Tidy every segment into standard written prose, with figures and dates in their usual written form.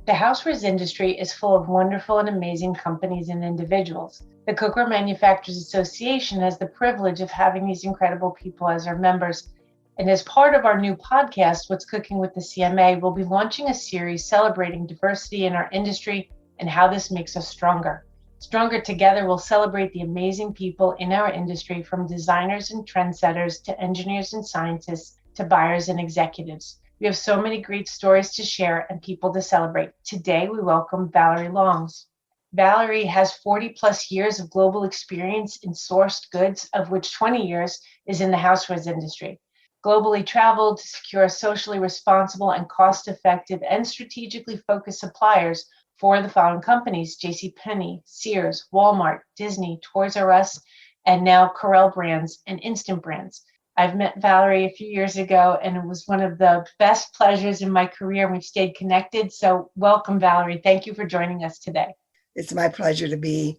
The housewares industry is full of wonderful and amazing companies and individuals. The Cookware Manufacturers Association has the privilege of having these incredible people as our members. And as part of our new podcast, What's Cooking with the CMA, we'll be launching a series celebrating diversity in our industry and how this makes us stronger. Stronger Together will celebrate the amazing people in our industry, from designers and trendsetters to engineers and scientists to buyers and executives. We have so many great stories to share and people to celebrate. Today, we welcome Valerie Longs. Valerie has 40 plus years of global experience in sourced goods, of which 20 years is in the housewares industry. Globally traveled to secure socially responsible and cost-effective and strategically focused suppliers for the following companies: JCPenney, Sears, Walmart, Disney, Toys R Us, and now Corel Brands and Instant Brands. I've met Valerie a few years ago, and it was one of the best pleasures in my career, and we've stayed connected. So welcome, Valerie. Thank you for joining us today. It's my pleasure to be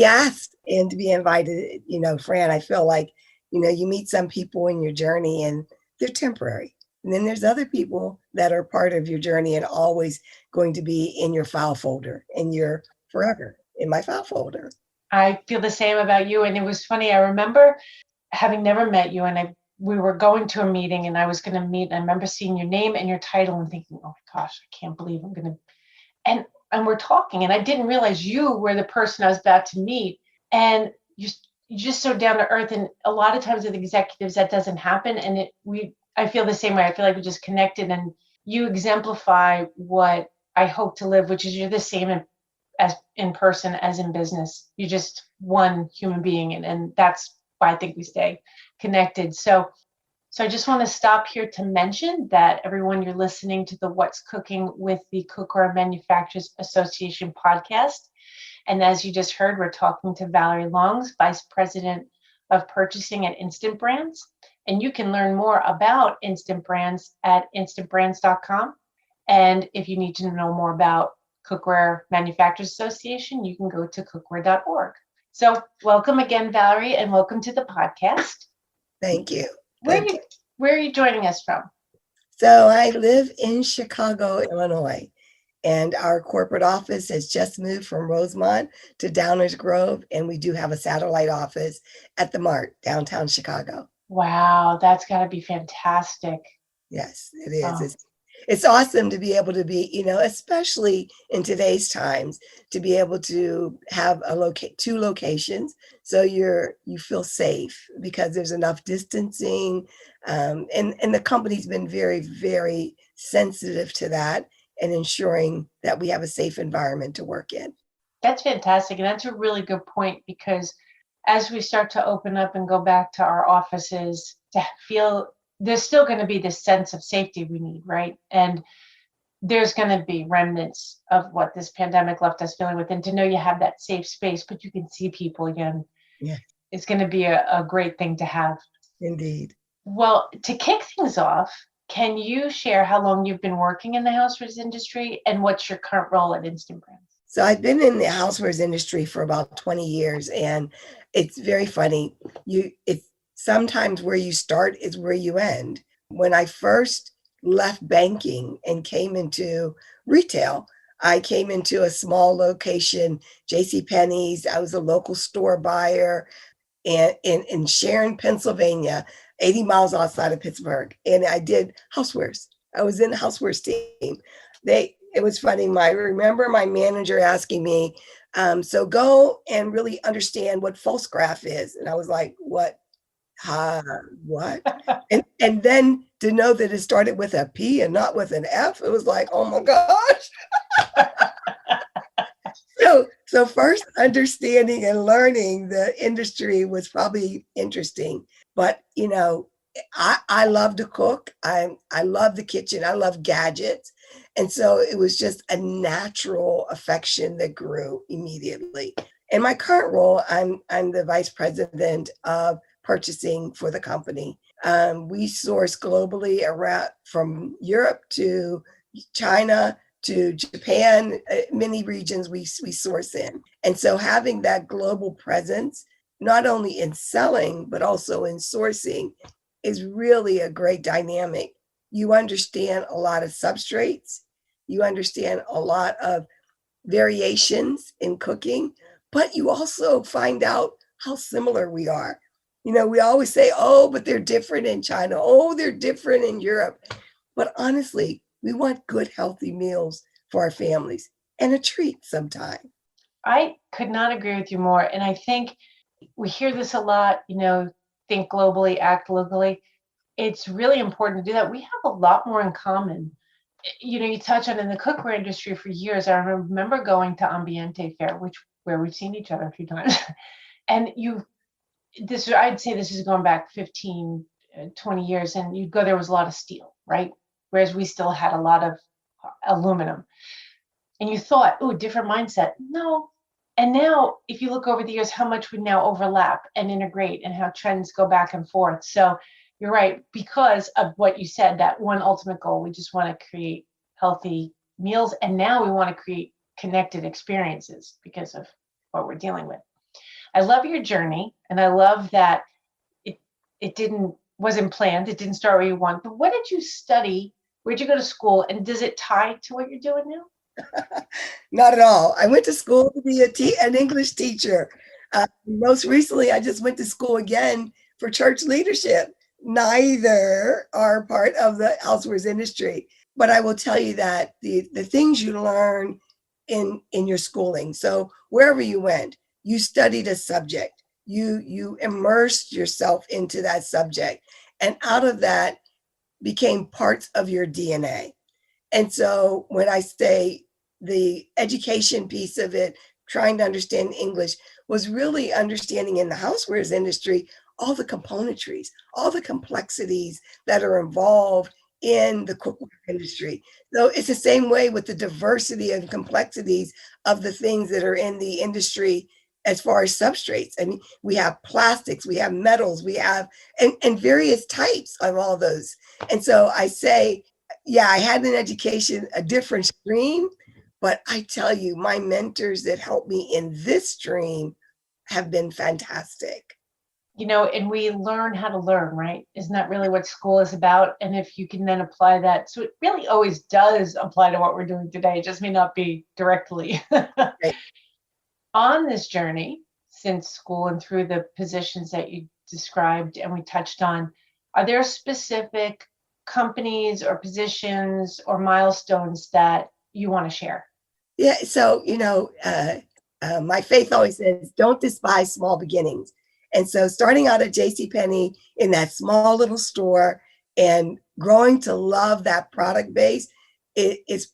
asked and to be invited. Fran, I feel like, you meet some people in your journey and they're temporary. And then there's other people that are part of your journey and always going to be in your file folder, and you're forever in my file folder. I feel the same about you. And it was funny. I remember having never met you, and we were going to a meeting, and I was going to meet. And I remember seeing your name and your title and thinking, "Oh my gosh, I can't believe I'm going to." And we're talking, and I didn't realize you were the person I was about to meet. And you're just so down to earth. And a lot of times with executives, that doesn't happen. And I feel the same way. I feel like we just connected, and you exemplify what I hope to live, which is you're the same as in person as in business. You're just one human being, and that's why I think we stay connected. So I just want to stop here to mention that everyone, you're listening to the What's Cooking with the Cookware Manufacturers Association podcast. And as you just heard, we're talking to Valerie Longs, Vice President of Purchasing at Instant Brands. And you can learn more about Instant Brands at instantbrands.com. And if you need to know more about Cookware Manufacturers Association, you can go to cookware.org. So welcome again, Valerie, and welcome to the podcast. Thank you. Where are you joining us from? So I live in Chicago, Illinois, and our corporate office has just moved from Rosemont to Downers Grove, and we do have a satellite office at the Mart, downtown Chicago. Wow, that's got to be fantastic. Yes, it is. It's awesome to be able to be, especially in today's times, to be able to have two locations, so you feel safe because there's enough distancing, and the company's been very, very sensitive to that and ensuring that we have a safe environment to work in. That's fantastic, and that's a really good point, because as we start to open up and go back to our offices, to feel there's still going to be this sense of safety we need, right? And there's going to be remnants of what this pandemic left us feeling with. And to know you have that safe space, but you can see people again, yeah, it's going to be a great thing to have. Indeed. Well, to kick things off, can you share how long you've been working in the housewares industry and what's your current role at Instant Brands? So I've been in the housewares industry for about 20 years, and it's very funny. It's sometimes where you start is where you end. When I first left banking and came into retail, I came into a small location, JCPenney's. I was a local store buyer in Sharon, Pennsylvania, 80 miles outside of Pittsburgh. And I did housewares. I was in the housewares team. It was funny. I remember my manager asking me, so go and really understand what false graph is. And I was like, what? What? and then to know that it started with a P and not with an F, it was like, oh my gosh. So first understanding and learning the industry was probably interesting, but I love to cook. I love the kitchen. I love gadgets. And so it was just a natural affection that grew immediately. In my current role, I'm the vice president of purchasing for the company. We source globally around from Europe to China to Japan, many regions we source in. And so having that global presence, not only in selling, but also in sourcing, is really a great dynamic. You understand a lot of substrates. You understand a lot of variations in cooking, but you also find out how similar we are. You know, we always say, oh, but they're different in China. Oh, they're different in Europe. But honestly, we want good, healthy meals for our families and a treat sometime. I could not agree with you more. And I think we hear this a lot, think globally, act locally. It's really important to do that. We have a lot more in common. You touch on in the cookware industry for years. I remember going to Ambiente Fair, where we've seen each other a few times. And I'd say this is going back 15, 20 years, and you'd go, there was a lot of steel, right? Whereas we still had a lot of aluminum. And you thought, oh, different mindset. No. And now, if you look over the years, how much we now overlap and integrate and how trends go back and forth. So you're right, because of what you said, that one ultimate goal, we just want to create healthy meals. And now we want to create connected experiences because of what we're dealing with. I love your journey, and I love that wasn't planned. It didn't start where you want. But what did you study? Where'd you go to school? And does it tie to what you're doing now? Not at all. I went to school to be an English teacher. Most recently, I just went to school again for church leadership. Neither are part of the housewares industry, but I will tell you that the things you learn in your schooling. So wherever you went, you studied a subject. You immersed yourself into that subject, and out of that became parts of your DNA. And so when I say the education piece of it, trying to understand English, was really understanding in the housewares industry all the componentries, all the complexities that are involved in the cookware industry. So it's the same way with the diversity and complexities of the things that are in the industry as far as substrates. I mean, we have plastics, we have metals, we have, and various types of all those. And so I say, yeah, I had an education, a different stream, but I tell you, my mentors that helped me in this stream have been fantastic. And we learn how to learn, right? Isn't that really what school is about? And if you can then apply that, so it really always does apply to what we're doing today. It just may not be directly. Right. On this journey, since school and through the positions that you described and we touched on, are there specific companies or positions or milestones that you want to share? Yeah, so, my faith always says, don't despise small beginnings. And so starting out at JCPenney in that small little store and growing to love that product base is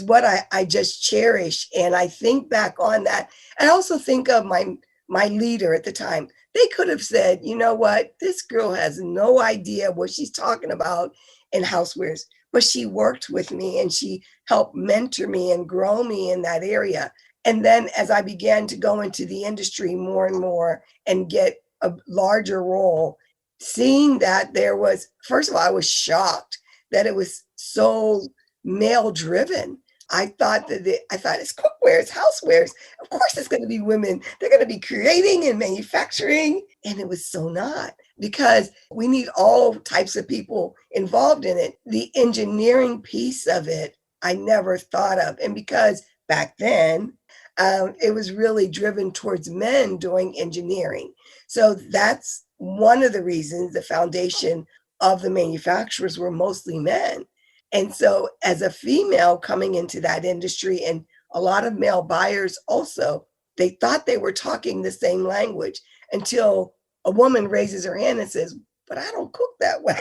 what I just cherish. And I think back on that. I also think of my leader at the time. They could have said, you know what, this girl has no idea what she's talking about in housewares, but she worked with me and she helped mentor me and grow me in that area. And then as I began to go into the industry more and more and get a larger role, seeing that there was, first of all, I was shocked that it was so male driven. I thought it's cookware, it's housewares. Of course, it's going to be women. They're going to be creating and manufacturing. And it was so not, because we need all types of people involved in it. The engineering piece of it, I never thought of. And because back then, it was really driven towards men doing engineering. So that's one of the reasons the foundation of the manufacturers were mostly men. And so as a female coming into that industry, and a lot of male buyers also, they thought they were talking the same language until a woman raises her hand and says, but I don't cook that way.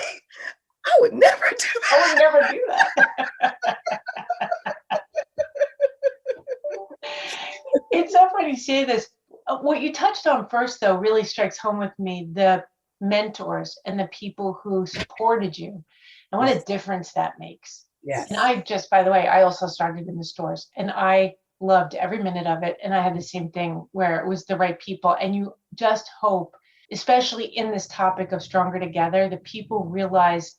I would never do that. I would never do that. It's so funny to say this. What you touched on first, though, really strikes home with me, the mentors and the people who supported you and what a difference that makes. Yes. And by the way, I also started in the stores and I loved every minute of it. And I had the same thing where it was the right people. And you just hope, especially in this topic of Stronger Together, the people realize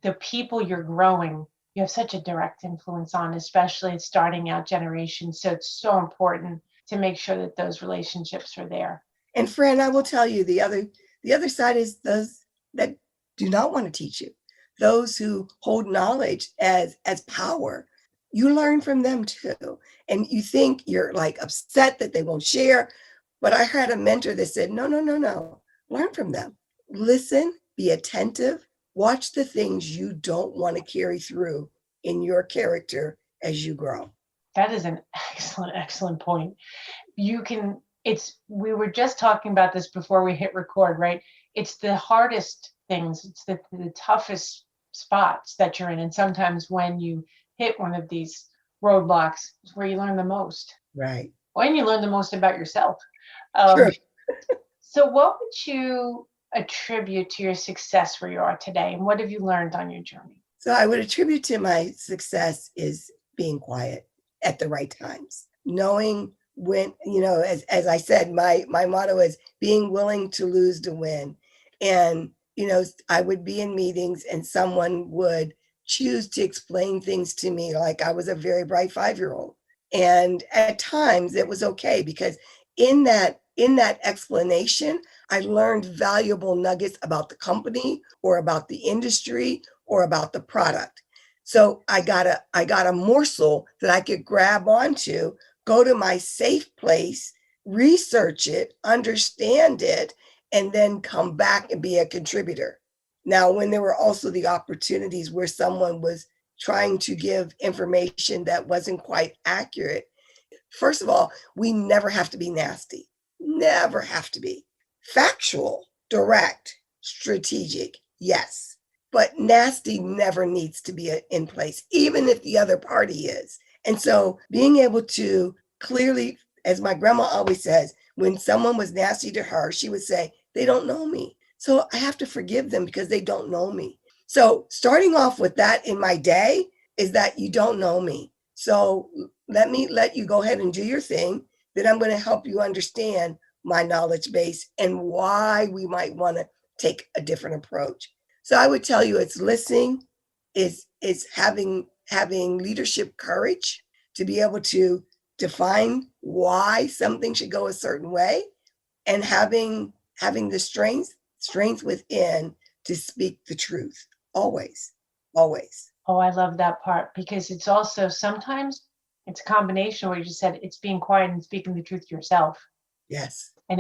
the people you're growing, you have such a direct influence on, especially starting out generations. So it's so important to make sure that those relationships are there. And Fran, I will tell you, the other side is those that do not want to teach you, those who hold knowledge as power. you learn from them too. And you think you're like upset that they won't share. But I had a mentor that said, no, no, no, no, learn from them. Listen, be attentive, watch the things you don't want to carry through in your character as you grow. That is an excellent point. We were just talking about this before we hit record, right? It's the hardest things, it's the toughest spots that you're in. And sometimes when you hit one of these roadblocks, is where you learn the most. Right. When you learn the most about yourself. Sure. So what would you attribute to your success where you are today? And what have you learned on your journey? So I would attribute to my success is being quiet at the right times, knowing when, as I said, my motto is being willing to lose to win. And, I would be in meetings and someone would choose to explain things to me like I was a very bright 5-year-old. And at times it was okay because in that explanation, I learned valuable nuggets about the company or about the industry or about the product. So I got a morsel that I could grab onto, go to my safe place, research it, understand it, and then come back and be a contributor. Now, when there were also the opportunities where someone was trying to give information that wasn't quite accurate, first of all, we never have to be nasty. Never have to be. Factual, direct, strategic, yes. But nasty never needs to be in place, even if the other party is. And so being able to clearly, as my grandma always says, when someone was nasty to her, she would say, they don't know me. So I have to forgive them because they don't know me. So starting off with that in my day is that you don't know me. So let me let you go ahead and do your thing. Then I'm going to help you understand my knowledge base and why we might want to take a different approach. So I would tell you it's listening, is having leadership courage to be able to define why something should go a certain way, and having the strength within to speak the truth. Always. Oh, I love that part because it's also sometimes it's a combination where you just said it's being quiet and speaking the truth to yourself. Yes. And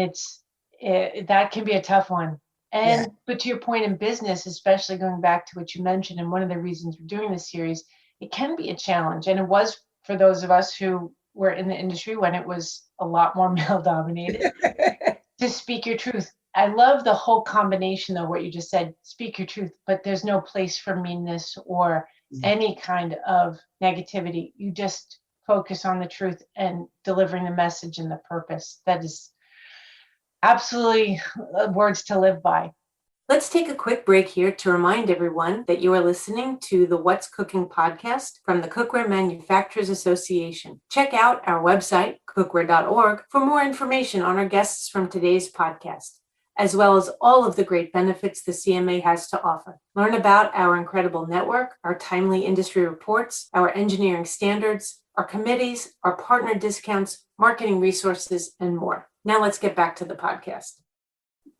that can be a tough one. Yeah. But to your point in business, especially going back to what you mentioned, and one of the reasons we're doing this series, it can be a challenge. And it was for those of us who were in the industry when it was a lot more male dominated to speak your truth. I love the whole combination of what you just said, speak your truth, but there's no place for meanness or any kind of negativity. You just focus on the truth and delivering the message and the purpose. That is absolutely words to live by. Let's take a quick break here to remind everyone that you are listening to the What's Cooking podcast from the Cookware Manufacturers Association. Check out our website, cookware.org, for more information on our guests from today's podcast, as well as all of the great benefits the CMA has to offer. Learn about our incredible network, our timely industry reports, our engineering standards, our committees, our partner discounts, marketing resources, and more. Now let's get back to the podcast.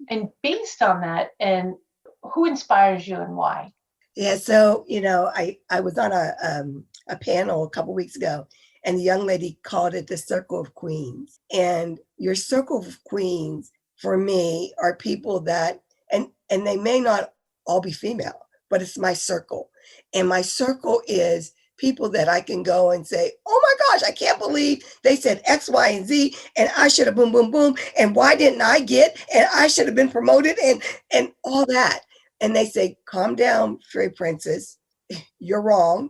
And based on that, and who inspires you and why? Yeah, so I was on a panel a couple weeks ago, and the young lady called it the Circle of Queens. And your Circle of Queens, for me, are people that, and they may not all be female, but it's my circle. And my circle is people that I can go and say, oh my gosh, I can't believe they said X, Y, and Z, and I should have boom, boom, boom. And why didn't I get, and I should have been promoted and all that. And they say, calm down, Fairy Princess, you're wrong.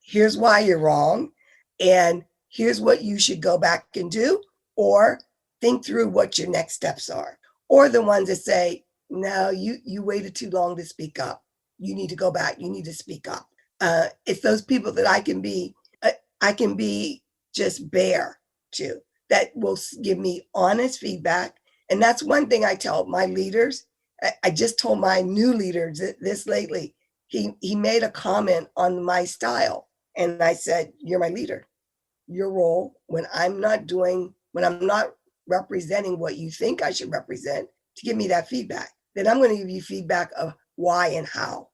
Here's why you're wrong. And here's what you should go back and do, or think through what your next steps are. Or the ones that say, no, you waited too long to speak up. You need to go back. You need to speak up. It's those people that I can be just bare to, that will give me honest feedback. And that's one thing I tell my leaders. I just told my new leader this lately. He made a comment on my style, and I said, you're my leader. Your role when I'm not representing what you think I should represent, to give me that feedback. Then I'm going to give you feedback of why and how.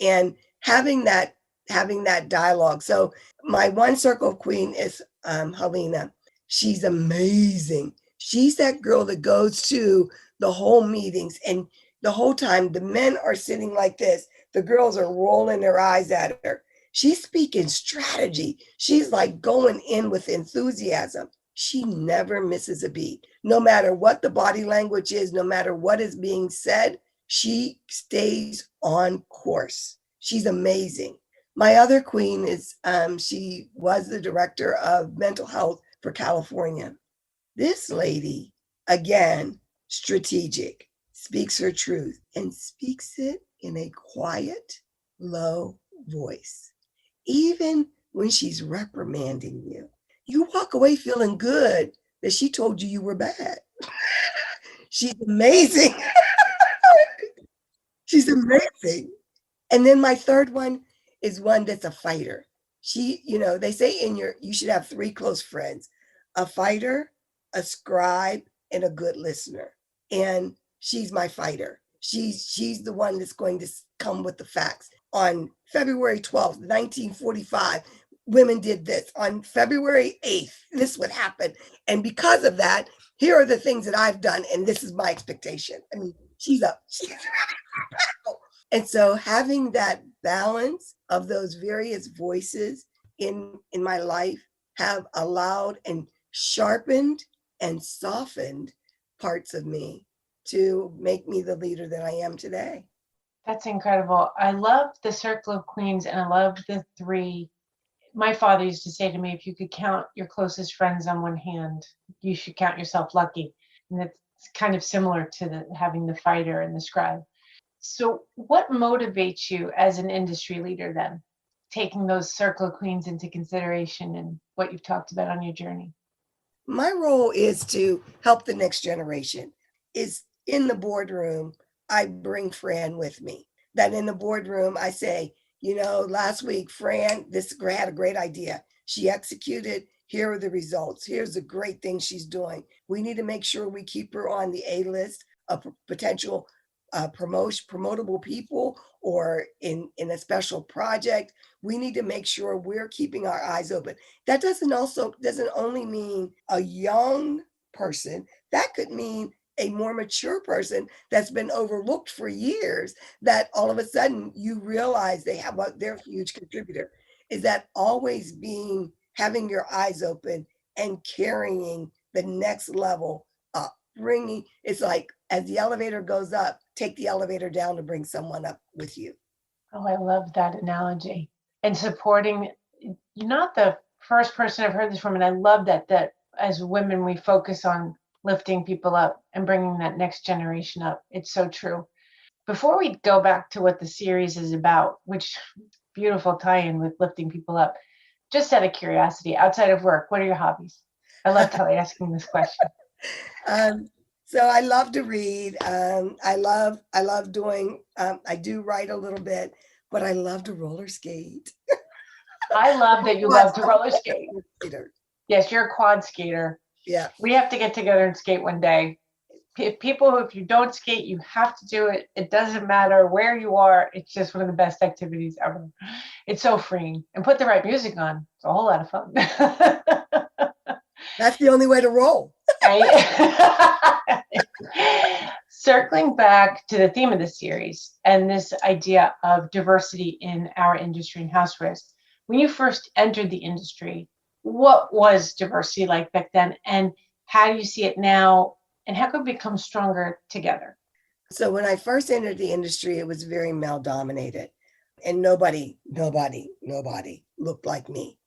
And having that having that dialogue. So my one circle queen is Helena. She's amazing. She's that girl that goes to the whole meetings, and the whole time the men are sitting like this. The girls are rolling their eyes at her. She's speaking strategy. She's like going in with enthusiasm. She never misses a beat. No matter what the body language is, no matter what is being said, she stays on course. She's amazing. My other queen is, she was the director of mental health for California. This lady, again, strategic, speaks her truth and speaks it in a quiet, low voice. Even when she's reprimanding you, you walk away feeling good that she told you you were bad. She's amazing. She's amazing. And then my third one is one that's a fighter. She, they say you should have three close friends: a fighter, a scribe, and a good listener. And she's my fighter. She's the one that's going to come with the facts. On February 12th, 1945, women did this. On February 8th, this would happen. And because of that, here are the things that I've done, and this is my expectation. I mean, she's up. And so having that balance of those various voices in my life have allowed and sharpened and softened parts of me to make me the leader that I am today. That's incredible. I love the circle of queens, and I love the three. My father used to say to me, if you could count your closest friends on one hand, you should count yourself lucky. And that's kind of similar to having the fighter and the scribe. So what motivates you as an industry leader then, taking those circle of queens into consideration and what you've talked about on your journey? My role is to help the next generation. Is in the boardroom, I bring Fran with me. That in the boardroom, I say, last week, Fran, this had a great idea. She executed. Here are the results. Here's the great thing she's doing. We need to make sure we keep her on the A list of potential promotable people, or in a special project. We need to make sure we're keeping our eyes open. That doesn't only mean a young person. That could mean a more mature person that's been overlooked for years, that all of a sudden you realize they're a huge contributor. Is that always having your eyes open and carrying the next level up, it's like, as the elevator goes up, take the elevator down to bring someone up with you. Oh, I love that analogy. And supporting, you're not the first person I've heard this from, and I love that as women, we focus on lifting people up and bringing that next generation up. It's so true. Before we go back to what the series is about, which beautiful tie-in with lifting people up, just out of curiosity, outside of work, what are your hobbies? I love asking this question. So I love to read. I love doing, I do write a little bit, but I love to roller skate. I love that you love to roller skate. Skater. Yes, you're a quad skater. Yeah. We have to get together and skate one day. If you don't skate, you have to do it. It doesn't matter where you are. It's just one of the best activities ever. It's so freeing. And put the right music on. It's a whole lot of fun. That's the only way to roll. Circling back to the theme of the series and this idea of diversity in our industry and housewares, when you first entered the industry, what was diversity like back then, and how do you see it now, and how could we become stronger together? So when I first entered the industry, it was very male dominated, and nobody looked like me.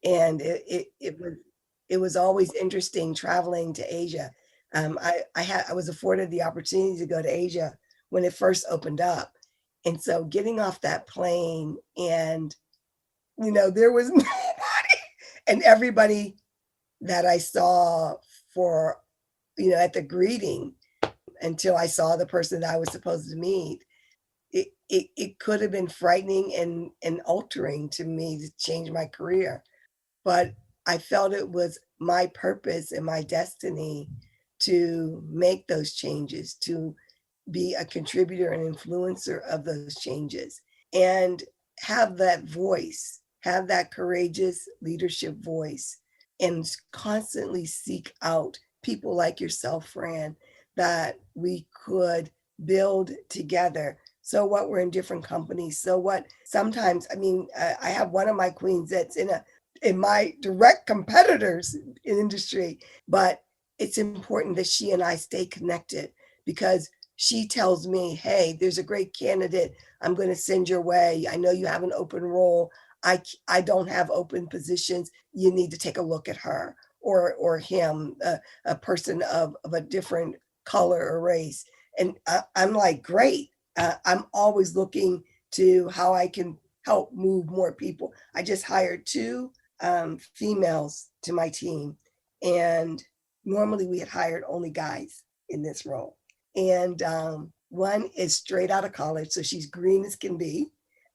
And it was always interesting traveling to Asia. I was afforded the opportunity to go to Asia when it first opened up. And so getting off that plane, and, there was nobody, and everybody that I saw at the greeting, until I saw the person that I was supposed to meet, it could have been frightening and altering to me to change my career. But I felt it was my purpose and my destiny to make those changes, to be a contributor and influencer of those changes. And have that voice, have that courageous leadership voice, and constantly seek out people like yourself, Fran, that we could build together. So what, we're in different companies. So what, sometimes, I mean, I have one of my queens that's in my direct competitors in industry, but it's important that she and I stay connected, because she tells me, hey, there's a great candidate I'm going to send your way. I know you have an open role. I don't have open positions. You need to take a look at her or him, a person of a different color or race. And I'm like, great. I'm always looking to how I can help move more people. I just hired two females to my team, and normally we had hired only guys in this role. And one is straight out of college, so she's green as can be.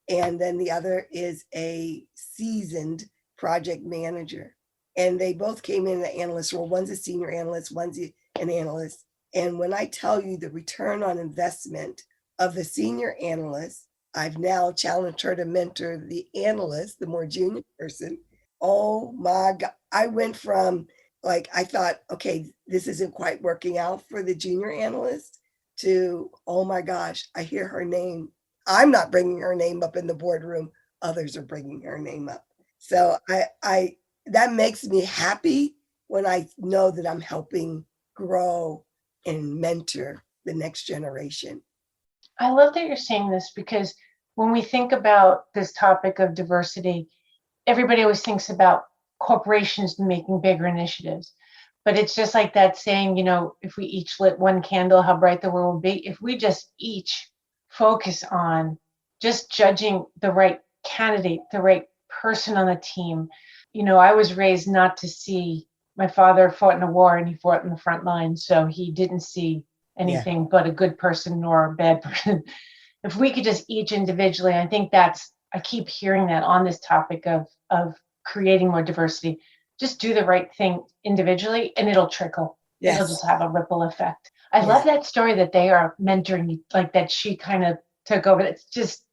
And then the other is a seasoned project manager. And they both came in the analyst role. One's a senior analyst, one's an analyst. And when I tell you the return on investment of the senior analyst, I've now challenged her to mentor the analyst, the more junior person. Oh my God. I went from, like, I thought, okay, this isn't quite working out for the junior analyst, to, oh my gosh, I hear her name. I'm not bringing her name up in the boardroom. Others are bringing her name up. So I that makes me happy when I know that I'm helping grow and mentor the next generation. I love that you're saying this, because when we think about this topic of diversity, everybody always thinks about corporations making bigger initiatives. But it's just like that saying, if we each lit one candle, how bright the world would be. If we just each focus on just judging the right candidate, the right person on the team. I was raised not to see, my father fought in a war and he fought in the front line. So he didn't see Yeah. anything but a good person nor a bad person. If we could just each individually, I think I keep hearing that on this topic of creating more diversity, just do the right thing individually and it'll trickle. It'll Yes. just have a ripple effect. I Yeah. love that story that they are mentoring you, like that she kind of took over. It's just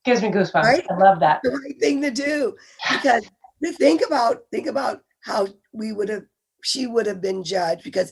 gives me goosebumps. Right? I love that. The right thing to do, because think about how she would have been judged, because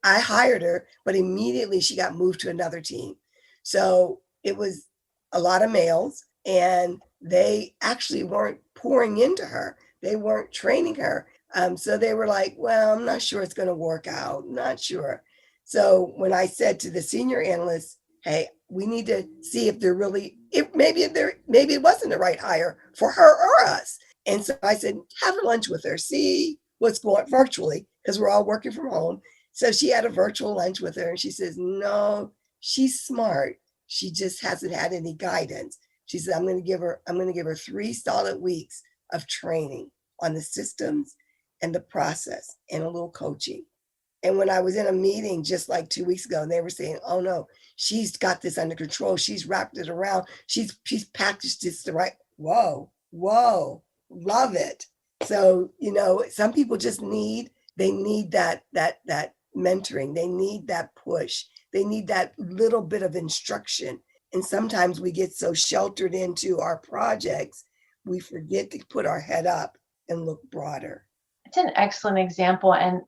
I hired her, but immediately she got moved to another team. So it was a lot of males, and they actually weren't pouring into her. They weren't training her. So they were like, well, I'm not sure it's going to work out. Not sure. So when I said to the senior analyst, hey, we need to see if they're really, maybe it wasn't the right hire for her or us. And so I said, have a lunch with her, see what's going virtually, because we're all working from home. So she had a virtual lunch with her, and she says, no, she's smart. She just hasn't had any guidance. She said, I'm going to give her 3 solid weeks of training on the systems and the process and a little coaching. And when I was in a meeting just like 2 weeks ago, they were saying, oh no, she's got this under control. She's wrapped it around. She's packaged this the right. Whoa, love it. So, some people just need that mentoring. They need that push. They need that little bit of instruction. And sometimes we get so sheltered into our projects, we forget to put our head up and look broader. It's an excellent example, and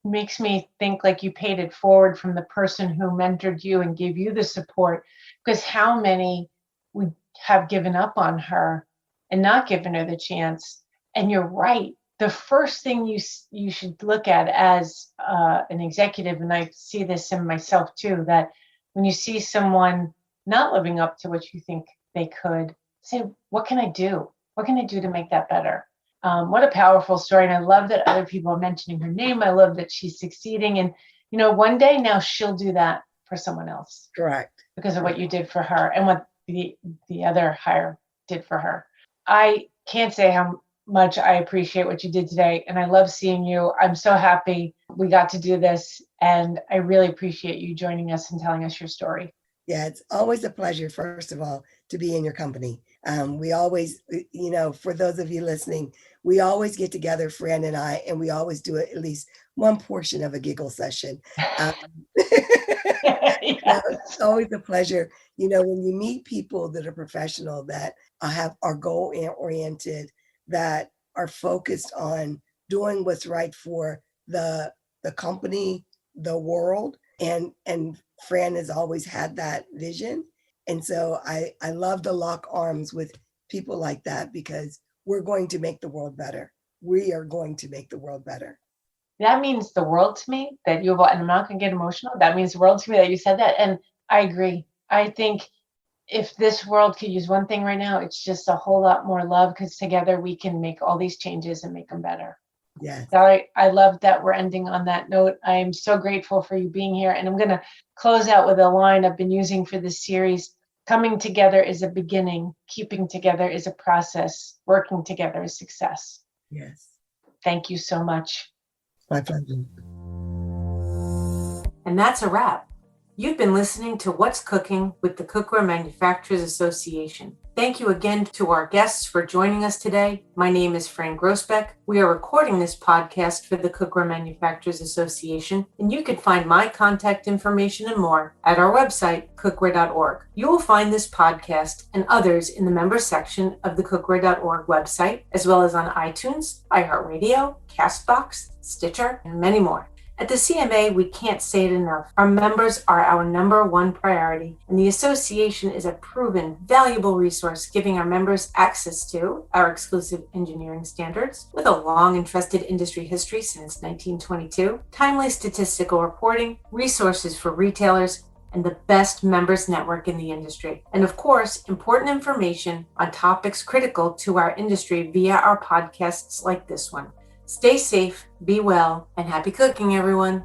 makes me think like you paid it forward from the person who mentored you and gave you the support, because how many would have given up on her and not given her the chance. And you're right, the first thing you should look at as an executive, and I see this in myself too, that when you see someone not living up to what you think they could, say, what can I do to make that better? What a powerful story. And I love that other people are mentioning her name. I love that she's succeeding. And, one day now she'll do that for someone else. Correct. Because of what you did for her and what the other hire did for her. I can't say how much I appreciate what you did today. And I love seeing you. I'm so happy we got to do this. And I really appreciate you joining us and telling us your story. Yeah, it's always a pleasure, first of all, to be in your company. We always, for those of you listening, we always get together, Fran and I, and we always do at least one portion of a giggle session. No, it's always a pleasure. When you meet people that are professional, that are goal oriented, that are focused on doing what's right for the company, the world, and Fran has always had that vision. And so I love to lock arms with people like that because we're going to make the world better. We are going to make the world better. That means the world to me that and I'm not going to get emotional. That means the world to me that you said that. And I agree. I think if this world could use one thing right now, it's just a whole lot more love, because together we can make all these changes and make them better. Yes. So I love that we're ending on that note. I am so grateful for you being here. And I'm going to close out with a line I've been using for this series. Coming together is a beginning. Keeping together is a process. Working together is success. Yes. Thank you so much. My pleasure. And that's a wrap. You've been listening to What's Cooking with the Cookware Manufacturers Association. Thank you again to our guests for joining us today. My name is Fran Groesbeck. We are recording this podcast for the Cookware Manufacturers Association, and you can find my contact information and more at our website, cookware.org. You will find this podcast and others in the members section of the cookware.org website, as well as on iTunes, iHeartRadio, Castbox, Stitcher, and many more. At the CMA, we can't say it enough. Our members are our number one priority, and the association is a proven, valuable resource giving our members access to our exclusive engineering standards with a long and trusted industry history since 1922, timely statistical reporting, resources for retailers, and the best members network in the industry. And of course, important information on topics critical to our industry via our podcasts like this one. Stay safe, be well, and happy cooking, everyone.